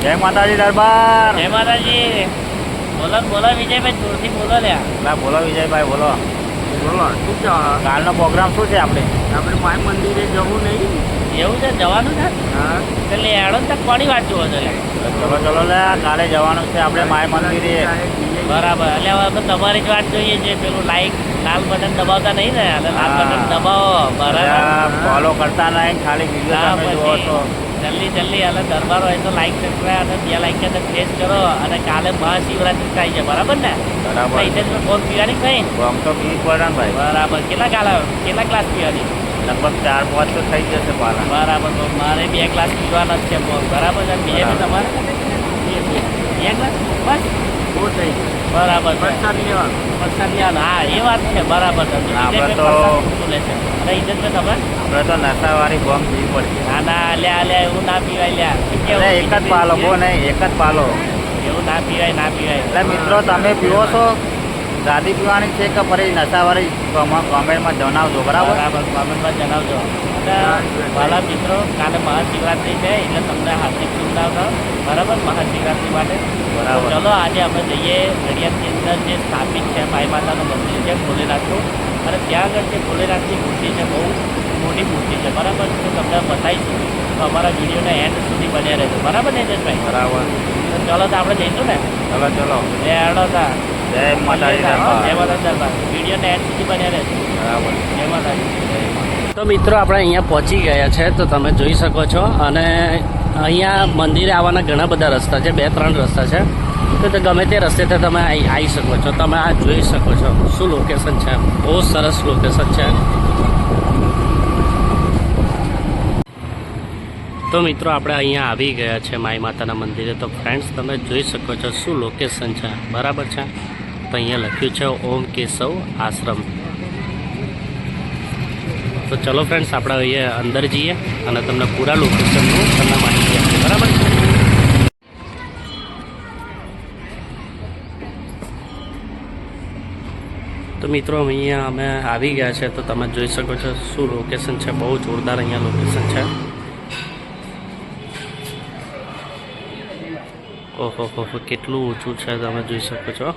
જય માતાજી દરબાર. જય માતાજી. બોલો બોલો વિજયભાઈ, જોરથી બોલો લ્યા. ના બોલો વિજયભાઈ, બોલો. બોલો શું છે? કાલનો પ્રોગ્રામ શું છે આપણે? આપણે માય મંદિરે જવું નહીં. એવું છે, જવાનું છે? હા એટલે હેડો ને કોની વાત જુઓ છો લે? ચલો ચલો લે, કાલે જવાનું છે આપણે માય મંદિરે. બરાબર. એટલે હવે અમે તમારી જ વાત જોઈએ છે. પેલું લાઈક લાલ બટન દબાવતા નહીં ને? એટલે લાલ બટન દબાવો. બરાબર. ફોલો કરતા નહીં, ખાલી વિડીયો તમે જુઓ છો. જલ્દી જલ્દી એટલે દરબાર હોય તો લાઈક સબસ્ક્રાઈબ અને 2 લાઈક ને પ્રેસ કરો. અને કાલે મહાશિવરાત્રી થાય છે, બરાબર ને? બરાબર. એટલે ફોન પીવાની ભાઈ. આમ તો પીવી પડે ને ભાઈ. બરાબર. કેટલા ગ્લાસ પીવાની? લગભગ 4-5 તો થઈ જશે પાલા. બરાબર. તો મારે 2 ગ્લાસ પીવાના જ છે. બરાબર છે. બીજે તમારે 2 ગ્લાસ બસ બહુ થઈ બરાબર. પ્રસાદ લેવાનું. પ્રસાદ લેવાનો. હા, એ વાત છે. બરાબર છે. આપણે તો લે છે. અરે ઇજ્જતભાઈ તમે આપણે તો નશાવાળી બોમ્બ પીવી પડશે. ના ના લ્યા એવું ના પીવાય લ્યા. એટલે એક જ પાલો, બહુ નહીં, એક જ પાલો. એવું ના પીવાય. એટલે મિત્રો તમે પીવો છો, ગાદી પીવાની છે કે ફરી નશાવાળી કોમેન્ટમાં જણાવજો. બરાબર. બરાબર. કોમેન્ટમાં જણાવજો. અને વાલા મિત્રો, કાલે મહાશિવરાત્રી છે એટલે તમને હાર્દિક શુભકામનાઓ. બરાબર. મહાશિવરાત્રી માટે બરાબર. ચલો આજે આપણે જઈએ નડિયાદની અંદર જે સ્થાપિત છે માઈ માતાનું મંદિર છે ભોલેનાથનું. અને ત્યાં આગળ જે ભોલેનાથની મૂર્તિ છે, બહુ મોટી મૂર્તિ છે. બરાબર. તો તમને બતાવીશું. તો અમારા વિડીયોને એન્ડ સુધી બન્યા રહેજો. બરાબર ને જયેશભાઈ? બરાબર. તો ચલો તો આપણે જઈશું ને. ચલો ચલો. એ હેડો તા. જય માતાજી જય દરબાર. માતાજી દરબાર. વિડીયોને એન્ડ સુધી બન્યા રહેજો. બરાબર. જય માતાજી. તો મિત્રો આપણે અહીંયા પહોંચી ગયા છે, તો તમે જોઈ શકો છો. અને અહીંયા મંદિરે આવવાના ઘણા બધા રસ્તા છે, 2-3 રસ્તા છે. તો ગમે તે રસ્તે તમે આવી શકો છો. તમે આ જોઈ શકો છો શું લોકેશન છે. બહુ સરસ લોકેશન છે. તો મિત્રો આપણે અહીંયા આવી ગયા છે માઈ માતાના મંદિરે. તો ફ્રેન્ડ્સ તમે જોઈ શકો છો શું લોકેશન છે. બરાબર છે. તો અહીંયા લખ્યું છે ઓમ કેશવ આશ્રમ. તો ચલો ફ્રેન્ડ્સ આપણે અહીંયા અંદર જઈએ અને તમને પૂરા લોકેશનનું તમને માહિતી આપીએ. બરાબર. તો મિત્રો અહીંયા અમે આવી ગયા છે. તો તમે જોઈ શકો છો શું લોકેશન છે. બહુ જોરદાર અહીંયા લોકેશન છે. ઓહો હો, કેટલું ઊંચું છે તમે જોઈ શકો છો.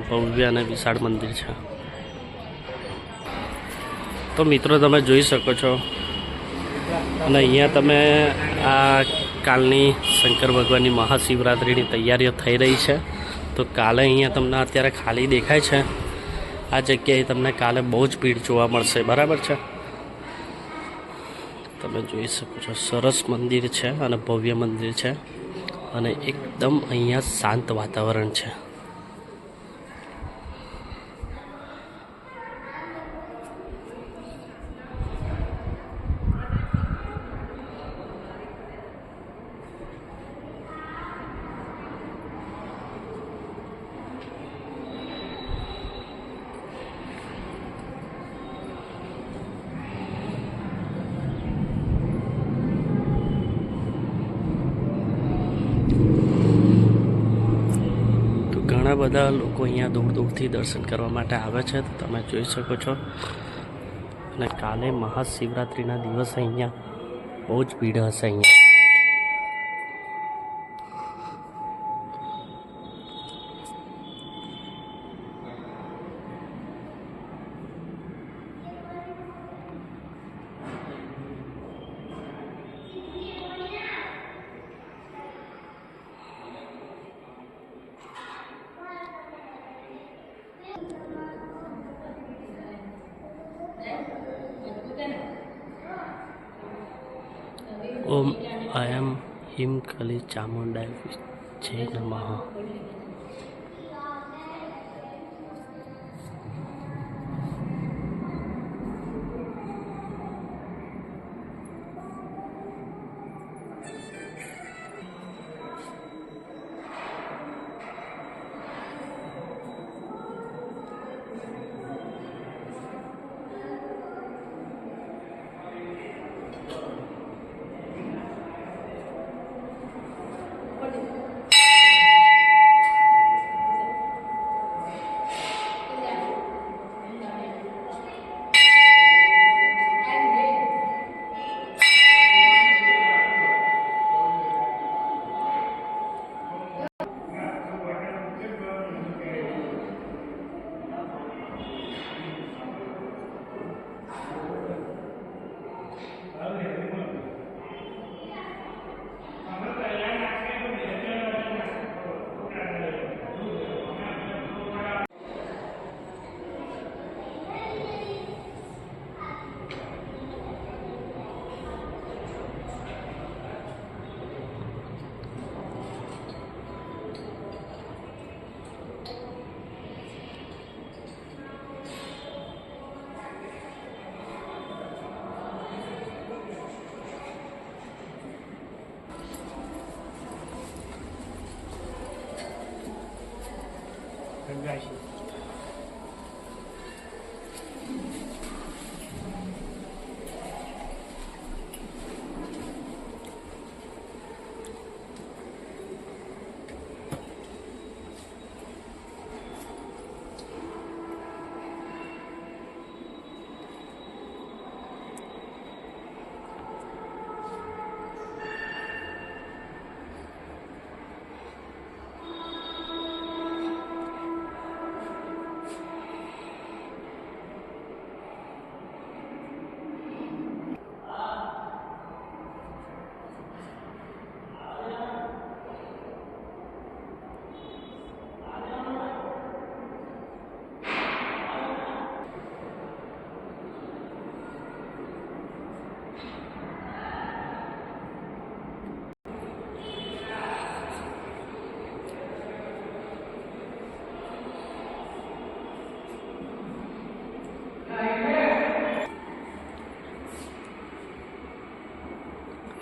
ભવ્ય અને વિશાળ મંદિર છે. તો મિત્રો તમે જોઈ શકો છો. અને અહીંયા તમે આ કાલની શંકર ભગવાનની મહાશિવરાત્રિની તૈયારીઓ થઈ રહી છે. તો કાલે અહીંયા તમને અત્યારે ખાલી દેખાય છે. આ જગ્યાએ તમને કાલે બહુ જ ભીડ જોવા મળશે. બરાબર છે. તમે જોઈ શકો છો સરસ મંદિર છે અને ભવ્ય મંદિર છે. અને એકદમ અહીંયા શાંત વાતાવરણ છે. ઘણા બધા લોકો અહીંયા દૂર દૂરથી દર્શન કરવા માટે આવે છે. તો તમે જોઈ શકો છો. અને કાલે મહાશિવરાત્રિના દિવસે અહીંયા બહુ જ ભીડ હશે. અહીંયા ઓમ અયમ હિમ કલી ચામુંડાય જય નમઃ.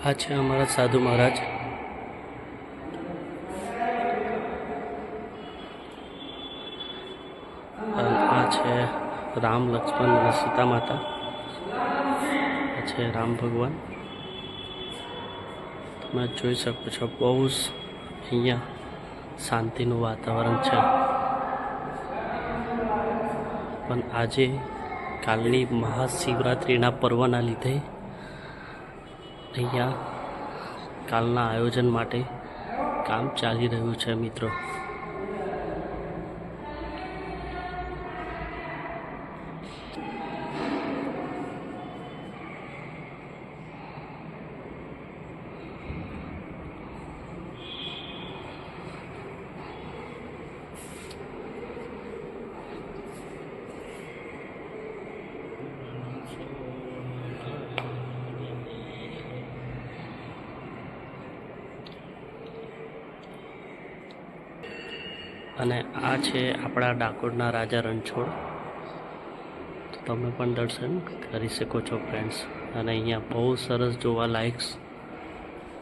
આ છે અમારા સાધુ મહારાજ. અને આ છે રામ, લક્ષ્મણ અને સીતા માતા. આ છે રામ ભગવાન. તમે જોઈ શકો છો બહુ જ અહીંયા શાંતિનું વાતાવરણ છે. પણ આજે કાલની મહાશિવરાત્રિના પર્વના લીધે અહીંયા કાલના આયોજન માટે કામ ચાલી રહ્યું છે મિત્રો. અને આ છે આપણા ડાકોરના રાજા રણછોડ. તો તમે પણ દર્શન કરી શકો છો ફ્રેન્ડ્સ. અને અહીંયા બહુ સરસ જોવા લાયક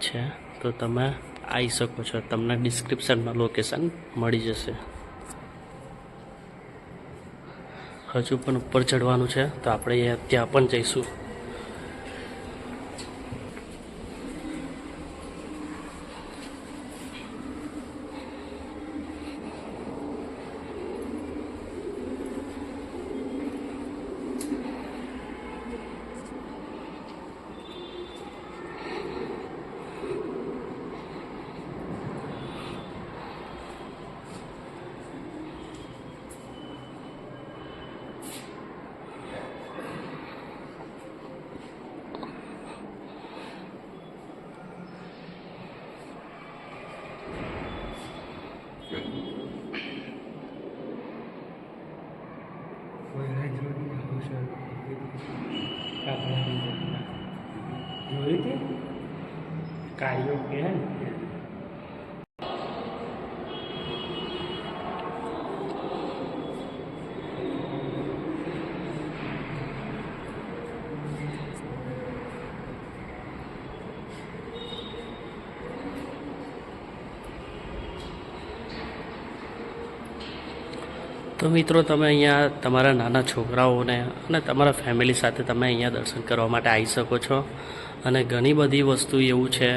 છે, તો તમે આવી શકો છો. તમને ડિસ્ક્રિપ્શનમાં લોકેશન મળી જશે. હજુ પણ ઉપર ચડવાનું છે, તો આપણે ત્યાં પણ જઈશું. જોઈ હતી કાર્યો કે તો મિત્રો તમે અહીંયા તમારા નાના છોકરાઓને અને તમારા ફેમિલી સાથે તમે અહીંયા દર્શન કરવા માટે આવી શકો છો. અને ઘણી બધી વસ્તુ એવું છે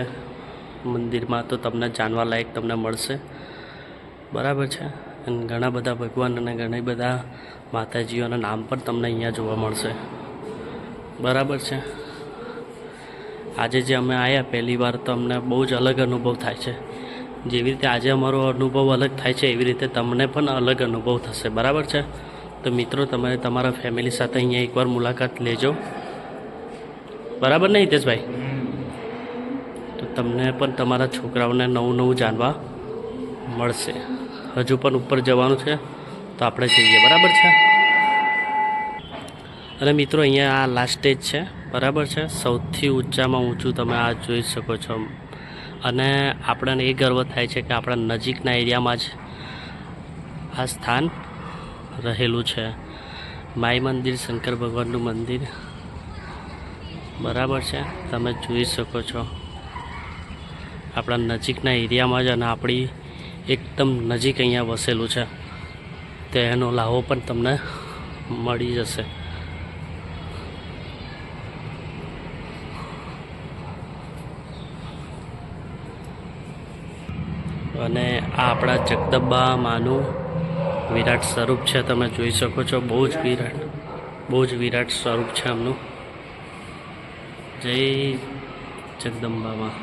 મંદિરમાં, તો તમને જાણવા લાયક તમને મળશે. બરાબર છે. અને ઘણા બધા ભગવાન અને ઘણા બધા માતાજીઓના નામ પણ તમને અહીંયા જોવા મળશે. બરાબર છે. આજે જે અમે આવ્યા પહેલી વાર, તો અમને બહુ જ અલગ અનુભવ થાય છે. જેવી રીતે આજે અમારો અનુભવ અલગ થાય છે, એવી રીતે તમને પણ અલગ અનુભવ થશે. બરાબર છે. તો મિત્રો તમે તમારા ફેમિલી સાથે અહીંયા એકવાર મુલાકાત લેજો. બરાબર ને હિતેશભાઈ? તો તમને પણ તમારા છોકરાઓને નવું નવું જાણવા મળશે. હજુ પણ ઉપર જવાનું છે, તો આપણે જઈએ. બરાબર છે. અને મિત્રો અહીંયા આ લાસ્ટ સ્ટેજ છે. બરાબર છે. સૌથી ઊંચામાં ઊંચું તમે આ જોઈ શકો છો. અને આપણને એ ગર્વ થાય છે કે આપણા નજીકના એરિયામાં જ આ સ્થાન રહેલું છે. માઈ મંદિર, શંકર ભગવાનનું મંદિર. બરાબર છે. તમે જોઈ શકો છો આપણા નજીકના એરિયામાં જ, અને આપણી એકદમ નજીક અહીંયા વસેલું છે. તેનો લાભો પણ તમને મળી જશે. અને આ આપણા જગદંબા માનું વિરાટ સ્વરૂપ છે. તમે જોઈ શકો છો બહુ જ વિરાટ સ્વરૂપ છે એમનું. જય જગદંબામાં.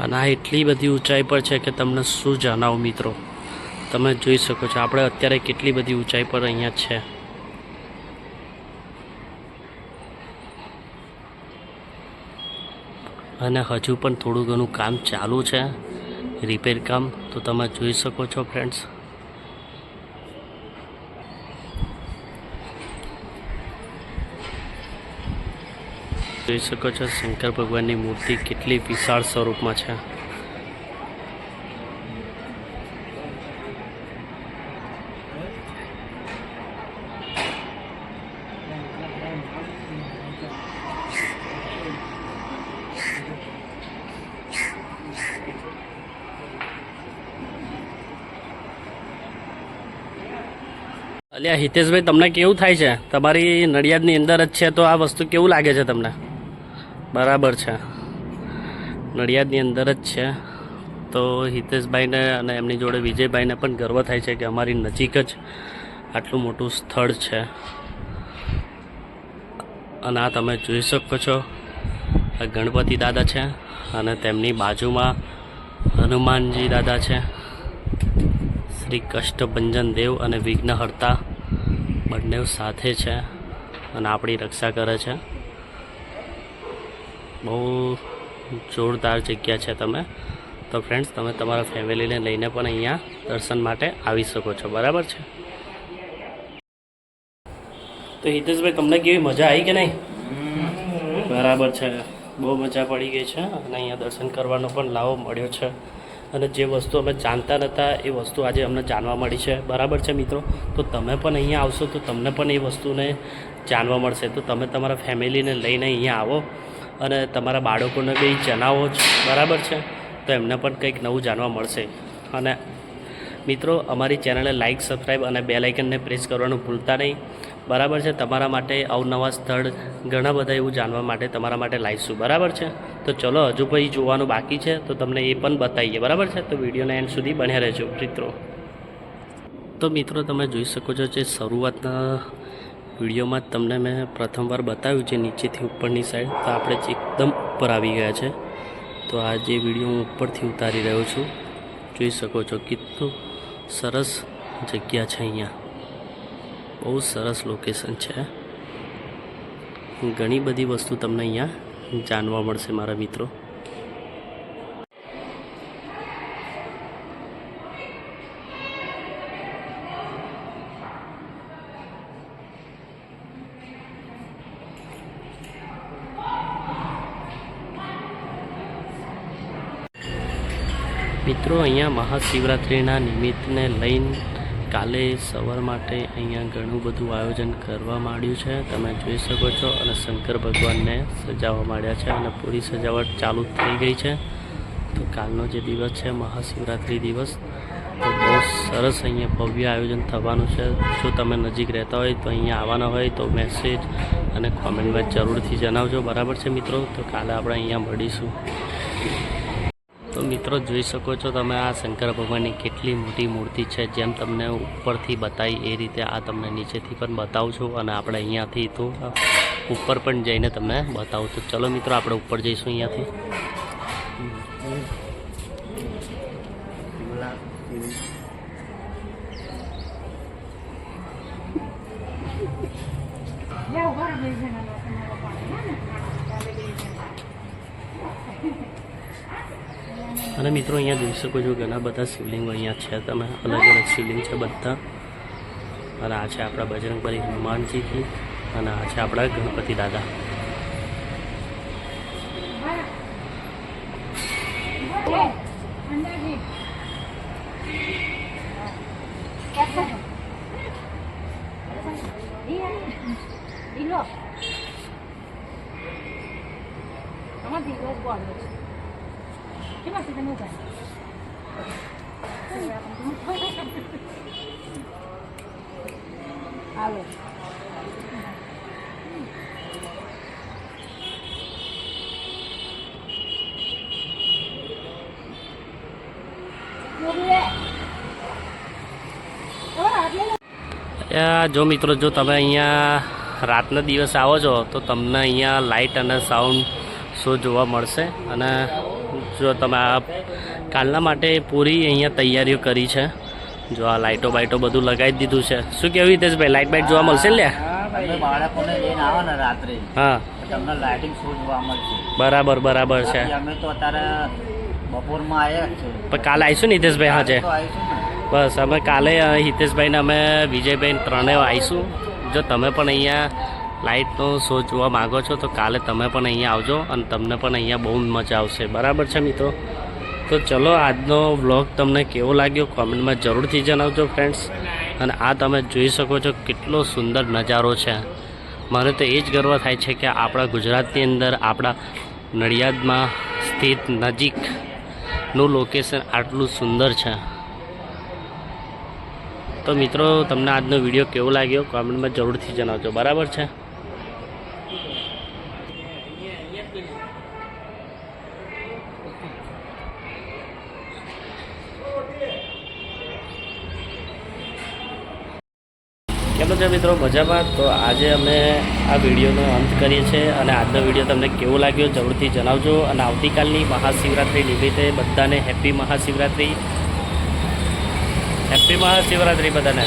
અને આ એટલી બધી ઊંચાઈ પર છે કે તમને શું જણાવું મિત્રો. તમે જોઈ શકો છો આપણે અત્યારે કેટલી બધી ઊંચાઈ પર અહીંયા છે. અને હજુ પણ થોડું ઘણું કામ ચાલુ છે, રિપેર કામ. તો તમે જોઈ શકો છો ફ્રેન્ડ્સ. જોઈ શકો છો શંકર ભગવાનની મૂર્તિ કેટલી વિશાળ સ્વરૂપમાં છે. અલ્યા હિતેશભાઈ, તમને કેવું થાય છે? તમારી નડિયાદની અંદર જ છે તો આ વસ્તુ કેવું લાગે છે તમને? બરાબર છે, નડિયાદની અંદર જ છે તો હિતેશભાઈને અને એમની જોડે વિજયભાઈને પણ ગર્વ થાય છે કે અમારી નજીક જ આટલું મોટું સ્થળ છે. અને આ તમે જોઈ શકો છો આ ગણપતિ દાદા છે અને તેમની બાજુમાં હનુમાનજી દાદા છે. શ્રી કષ્ટભંજન દેવ અને વિઘ્નહર્તા બંને સાથે છે અને આપણી રક્ષા કરે છે. બહુ જોરદાર જગ્યા છે. તો ફ્રેન્ડ્સ, તમે તમારા ફેમિલીને લઈને પણ અહીંયા દર્શન માટે આવી શકો છો. બરાબર છે. તો હિતેશભાઈ, તમને કેવી મજા આવી કે નહીં? બરાબર છે, બહુ મજા પડી ગઈ છે અને અહીંયા દર્શન કરવાનો પણ લાવો મળ્યો છે. અને જે વસ્તુ અમે જાણતા નહોતા એ વસ્તુ આજે અમને જાણવા મળી છે. બરાબર છે મિત્રો, તો તમે પણ અહીંયા આવશો તો તમને પણ એ વસ્તુને જાણવા મળશે. તો તમે તમારા ફેમિલીને લઈને અહીંયા આવો અને તમારા બાળકોને બી જણાવો જ. બરાબર છે, તો એમને પણ કંઈક નવું જાણવા મળશે. અને મિત્રો, અમારી ચેનલને લાઇક, સબસ્ક્રાઈબ અને બેલ આઇકનને પ્રેસ કરવાનું ભૂલતા નહીં. બરાબર છે, તમારા માટે અવનવા સ્થળ ઘણા બધા એવું જાણવા માટે તમારા માટે લાવીશું. બરાબર છે, તો ચલો, હજુ પછી જોવાનું બાકી છે તો તમને એ પણ બતાવીએ. બરાબર છે, તો વિડીયોને એન્ડ સુધી બન્યા રહેજો મિત્રો. તો મિત્રો, તમે જોઈ શકો છો જે શરૂઆતના વિડીયોમાં જ તમને મેં પ્રથમવાર બતાવ્યું છે નીચેથી ઉપરની સાઈડ, તો આપણે જ એકદમ ઉપર આવી ગયા છે. તો આ જે વિડીયો હું ઉપરથી ઉતારી રહ્યો છું, જોઈ શકો છો કેટલું સરસ જગ્યા છે. અહીંયા બહુ સરસ લોકેશન છે. ઘણી બધી વસ્તુ તમને અહીંયા જાણવા મળશે મારા મિત્રો. મિત્રો, અહીંયા મહાશિવરાત્રિના નિમિત્તને લઈને કાલે સવાર માટે અહીંયા ઘણું બધું આયોજન કરવામાં આવ્યું છે. તમે જોઈ શકો છો અને શંકર ભગવાનને સજાવવા માંડ્યા છે અને પૂરી સજાવટ ચાલુ થઈ ગઈ છે. તો કાલનો જે દિવસ છે મહાશિવરાત્રિ દિવસ, તો બહુ સરસ અહીંયા ભવ્ય આયોજન થવાનું છે. જો તમે નજીક રહેતા હોય તો અહીંયા આવવાના હોય તો મેસેજ અને કોમેન્ટમાં જરૂરથી જણાવજો. બરાબર છે મિત્રો, તો કાલે આપણે અહીંયા મળીશું. તો મિત્રો, જોઈ શકો છો તમે આ શંકર ભગવાનની કેટલી મોટી મૂર્તિ છે. જેમ તમને ઉપરથી બતાવી એ રીતે આ તમને નીચેથી પણ બતાવું છું અને આપણે અહીંયાથી તો ઉપર પણ જઈને તમને બતાવું. તો ચલો મિત્રો, આપણે ઉપર જઈશું અહીંયાથી. અને મિત્રો, અહીંયા જોઈ શકો છો ઘણા બધા શિવલિંગો અહીંયા છે. તમે અલગ અલગ શિવલિંગ છે બધા. અને આ છે આપણા બજરંગબલી હનુમાનજીથી અને આ છે આપણા ગણપતિ દાદા. જો મિત્રો, જો તમે અહીંયા રાતના દિવસ આવો છો તો તમને અહીંયા લાઇટ અને સાઉન્ડ શો જોવા મળશે. અને જો તમે આ કાલના માટે પૂરી અહીંયા તૈયારીઓ કરી છે. જો આ લાઇટો બાઇટો બધું લગાવી દીધું છે. શું કેવું હિતેશભાઈ, લાઇટ બાઇટ જોવા મળશે ને? બાળકોને લઈને આવો ને રાત્રે, હા, તમને લાઇટિંગ શો જોવા મળશે. બરાબર બરાબર છે. અમે તો અત્યારે બપોરમાં આવ્યા છે, પણ કાલે આવીશું ને હિતેશભાઈ? હા છે, બસ અમે કાલે હિતેશભાઈને અમે વિજયભાઈ ત્રણેય આવીશું. જો તમે પણ અહીંયા લાઇટનો શો જોવા માગો છો તો કાલે તમે પણ અહીંયા આવજો અને તમને પણ અહીંયા બહુ મજા આવશે. બરાબર છે મિત્રો? તો ચલો આજનો વ્લોગ તમને કેવો લાગ્યો કોમેન્ટમાં જરૂરથી જણાવજો ફ્રેન્ડ્સ. અને આ તમે જોઈ શકો છો કેટલો સુંદર નજારો છે. મને તો એ જ ગર્વ થાય છે કે આપણા ગુજરાતની અંદર આપણા નડિયાદમાં સ્થિત નજીકનું લોકેશન આટલું સુંદર છે. તો મિત્રો તમને આજનો વિડીયો કેવો લાગ્યો કોમેન્ટમાં જરૂરથી જણાવજો. બરાબર છે? કેમ છે મિત્રો? મજામાં? તો આજે અમે આ વિડીયોનો અંત કરીએ છીએ અને આજનો વિડીયો તમને કેવો લાગ્યો જરૂરથી જણાવજો. અને આવતીકાલની મહાશિવરાત્રિ નિમિત્તે બધાને હેપી મહાશિવરાત્રિ. હેપી મહાશિવરાત્રિ બધાને.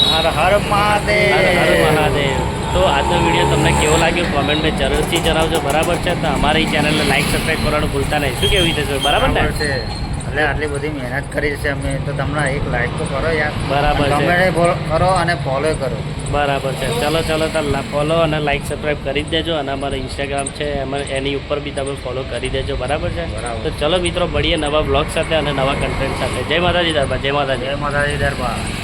હર હર મહાદેવ. હર હર મહાદેવ. તો આજનો વિડીયો તમને કેવો લાગ્યો કોમેન્ટમાં જરૂરથી જણાવજો. બરાબર છે? તો અમારી ચેનલને લાઈક સબસ્ક્રાઈબ કરવાનું ભૂલતા નહીં. શું કેવું છે? બરાબર ને? છે એટલે આટલી બધી મહેનત કરી છે અમે તો તમને એક લાઈક તો કરો યાર. બરાબર છે. કમેન્ટ કરો અને ફોલો કરો. બરાબર છે. ચલો તો ફોલો અને લાઈક સબસ્ક્રાઈબ કરી જ દેજો. અને અમારું ઇન્સ્ટાગ્રામ છે એની ઉપર બી તમે ફોલો કરી દેજો. બરાબર છે? બરાબર. તો ચલો મિત્રો મળીએ નવા બ્લોગ સાથે અને નવા કન્ટેન્ટ સાથે. જય માતાજી દરબાર. જય માતાજી. જય માતાજી દરબાર.